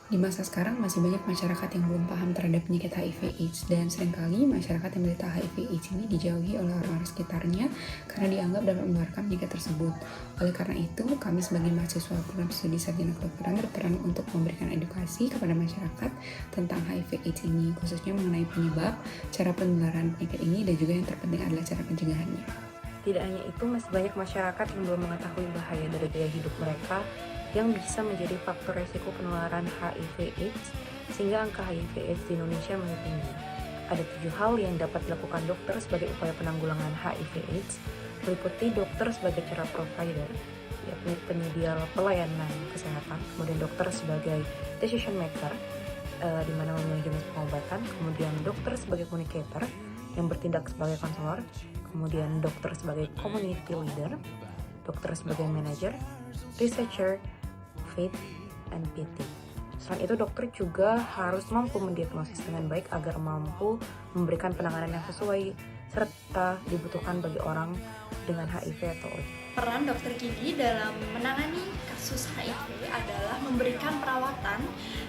Di masa sekarang masih banyak masyarakat yang belum paham terhadap penyakit HIV/AIDS dan seringkali masyarakat yang menderita HIV/AIDS ini dijauhi oleh orang-orang sekitarnya karena dianggap dapat menularkan penyakit tersebut. Oleh karena itu, kami sebagai mahasiswa program studi sarjana kedokteran berperan untuk memberikan edukasi kepada masyarakat tentang HIV/AIDS ini, khususnya mengenai penyebab, cara penularan penyakit ini, dan juga yang terpenting adalah cara pencegahannya. Tidak hanya itu, masih banyak masyarakat yang belum mengetahui bahaya dari gaya hidup mereka yang bisa menjadi faktor resiko penularan HIV/AIDS, sehingga angka HIV/AIDS di Indonesia masih tinggi. Ada 7 hal yang dapat dilakukan dokter sebagai upaya penanggulangan HIV/AIDS, meliputi dokter sebagai cara provider, yakni penyedia pelayanan kesehatan, kemudian dokter sebagai decision maker, di mana memilih jenis pengobatan, kemudian dokter sebagai communicator yang bertindak sebagai konselor, kemudian dokter sebagai community leader, dokter sebagai manager, researcher, faith, and PT. Selain itu, dokter juga harus mampu mendiagnosis dengan baik agar mampu memberikan penanganan yang sesuai serta dibutuhkan bagi orang dengan HIV atau AIDS. Peran dokter gigi dalam menangani kasus HIV adalah memberikan perawatan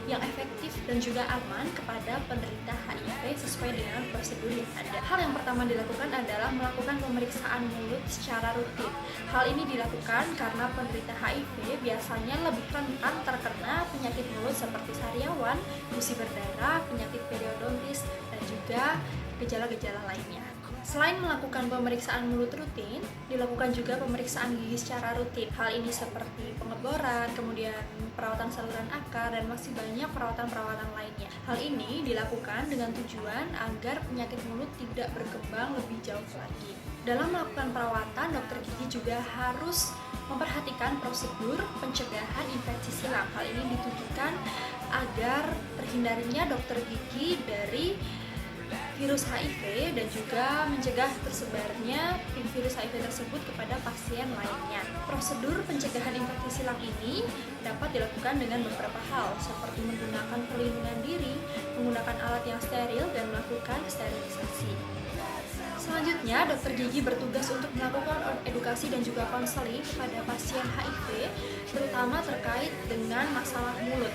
yang efektif dan juga aman kepada penderita HIV sesuai dengan prosedur yang ada. Hal yang pertama dilakukan adalah melakukan pemeriksaan mulut secara rutin. Hal ini dilakukan karena penderita HIV biasanya lebih rentan terkena penyakit mulut seperti sariawan, gusi berdarah, penyakit periodontis, dan juga gejala-gejala lainnya. Selain melakukan pemeriksaan mulut rutin, dilakukan juga pemeriksaan gigi secara rutin. Hal ini seperti pengeboran, kemudian perawatan saluran akar, dan masih banyak perawatan-perawatan lainnya. Hal ini dilakukan dengan tujuan agar penyakit mulut tidak berkembang lebih jauh lagi. Dalam melakukan perawatan, dokter gigi juga harus memperhatikan prosedur pencegahan infeksi silang. Hal ini ditujukan agar terhindarinya dokter gigi dari virus HIV dan juga mencegah tersebarnya virus HIV tersebut kepada pasien lainnya. Prosedur pencegahan infeksi silang ini dapat dilakukan dengan beberapa hal, seperti menggunakan perlindungan diri, menggunakan alat yang steril, dan melakukan sterilisasi. Selanjutnya, dokter gigi bertugas untuk melakukan edukasi dan juga konseling kepada pasien HIV, terutama terkait dengan masalah mulut.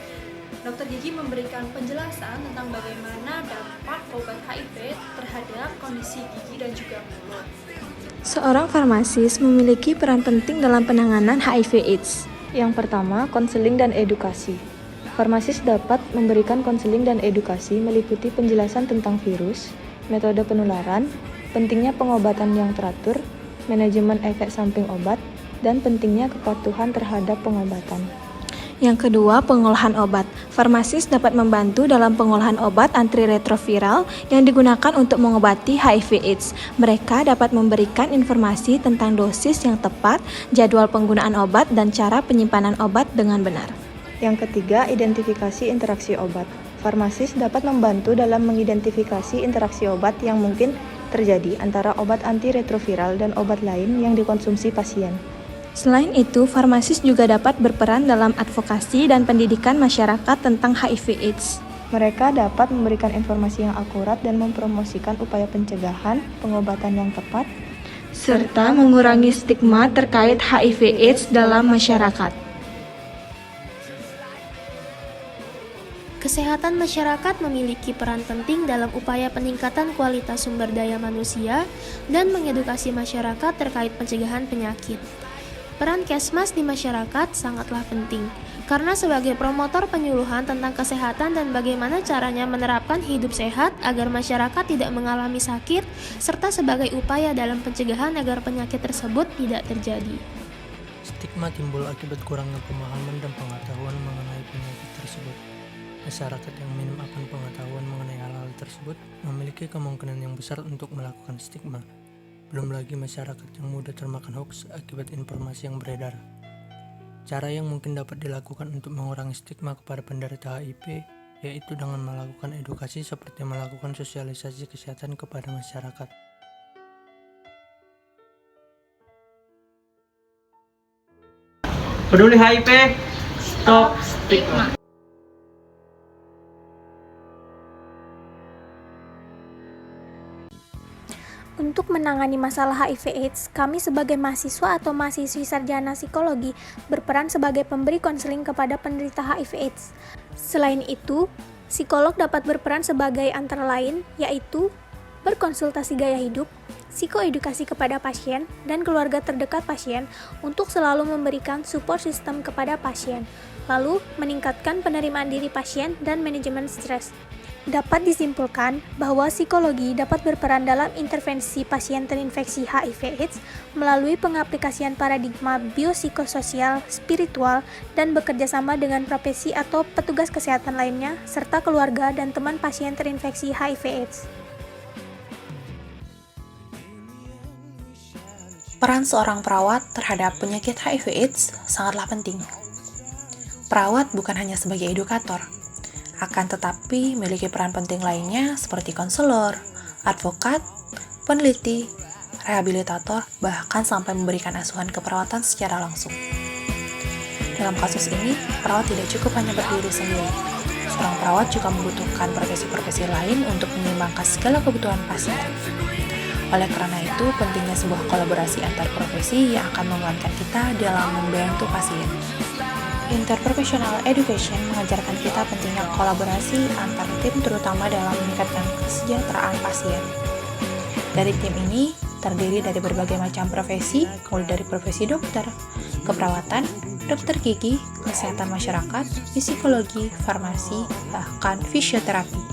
Dokter gigi memberikan penjelasan tentang bagaimana dampak obat HIV terhadap kondisi gigi dan juga mulut. Seorang farmasis memiliki peran penting dalam penanganan HIV/AIDS. Yang pertama, konseling dan edukasi. Farmasis dapat memberikan konseling dan edukasi meliputi penjelasan tentang virus, metode penularan, pentingnya pengobatan yang teratur, manajemen efek samping obat, dan pentingnya kepatuhan terhadap pengobatan. Yang kedua, pengolahan obat. Farmasis dapat membantu dalam pengolahan obat antiretroviral yang digunakan untuk mengobati HIV/AIDS. Mereka dapat memberikan informasi tentang dosis yang tepat, jadwal penggunaan obat, dan cara penyimpanan obat dengan benar. Yang ketiga, identifikasi interaksi obat. Farmasis dapat membantu dalam mengidentifikasi interaksi obat yang mungkin terjadi antara obat antiretroviral dan obat lain yang dikonsumsi pasien. Selain itu, farmasis juga dapat berperan dalam advokasi dan pendidikan masyarakat tentang HIV/AIDS. Mereka dapat memberikan informasi yang akurat dan mempromosikan upaya pencegahan, pengobatan yang tepat, serta mengurangi stigma terkait HIV/AIDS dalam masyarakat. Kesehatan masyarakat memiliki peran penting dalam upaya peningkatan kualitas sumber daya manusia dan mengedukasi masyarakat terkait pencegahan penyakit. Peran Kesmas di masyarakat sangatlah penting, karena sebagai promotor penyuluhan tentang kesehatan dan bagaimana caranya menerapkan hidup sehat agar masyarakat tidak mengalami sakit, serta sebagai upaya dalam pencegahan agar penyakit tersebut tidak terjadi. Stigma timbul akibat kurangnya pemahaman dan pengetahuan mengenai penyakit tersebut. Masyarakat yang minim akan pengetahuan mengenai hal-hal tersebut memiliki kemungkinan yang besar untuk melakukan stigma. Belum lagi masyarakat yang mudah termakan hoax akibat informasi yang beredar. Cara yang mungkin dapat dilakukan untuk mengurangi stigma kepada penderita HIV yaitu dengan melakukan edukasi seperti melakukan sosialisasi kesehatan kepada masyarakat. Peduli HIV, stop stigma. Untuk menangani masalah HIV/AIDS, kami sebagai mahasiswa atau mahasiswi sarjana psikologi berperan sebagai pemberi konseling kepada penderita HIV/AIDS. Selain itu, psikolog dapat berperan sebagai antara lain, yaitu berkonsultasi gaya hidup, psikoedukasi kepada pasien, dan keluarga terdekat pasien untuk selalu memberikan support system kepada pasien, lalu meningkatkan penerimaan diri pasien dan manajemen stres. Dapat disimpulkan bahwa psikologi dapat berperan dalam intervensi pasien terinfeksi HIV/AIDS melalui pengaplikasian paradigma biopsikososial, spiritual, dan bekerja sama dengan profesi atau petugas kesehatan lainnya, serta keluarga dan teman pasien terinfeksi HIV/AIDS. Peran seorang perawat terhadap penyakit HIV/AIDS sangatlah penting. Perawat bukan hanya sebagai edukator, akan tetapi memiliki peran penting lainnya seperti konselor, advokat, peneliti, rehabilitator, bahkan sampai memberikan asuhan keperawatan secara langsung. Dalam kasus ini, perawat tidak cukup hanya berdiri sendiri. Seorang perawat juga membutuhkan profesi-profesi lain untuk menyeimbangkan segala kebutuhan pasien. Oleh karena itu, pentingnya sebuah kolaborasi antar profesi yang akan menguatkan kita dalam membantu pasien. Interprofessional education mengajarkan kita pentingnya kolaborasi antar tim terutama dalam meningkatkan kesejahteraan pasien. Dari tim ini terdiri dari berbagai macam profesi, mulai dari profesi dokter, keperawatan, dokter gigi, kesehatan masyarakat, psikologi, farmasi, bahkan fisioterapi.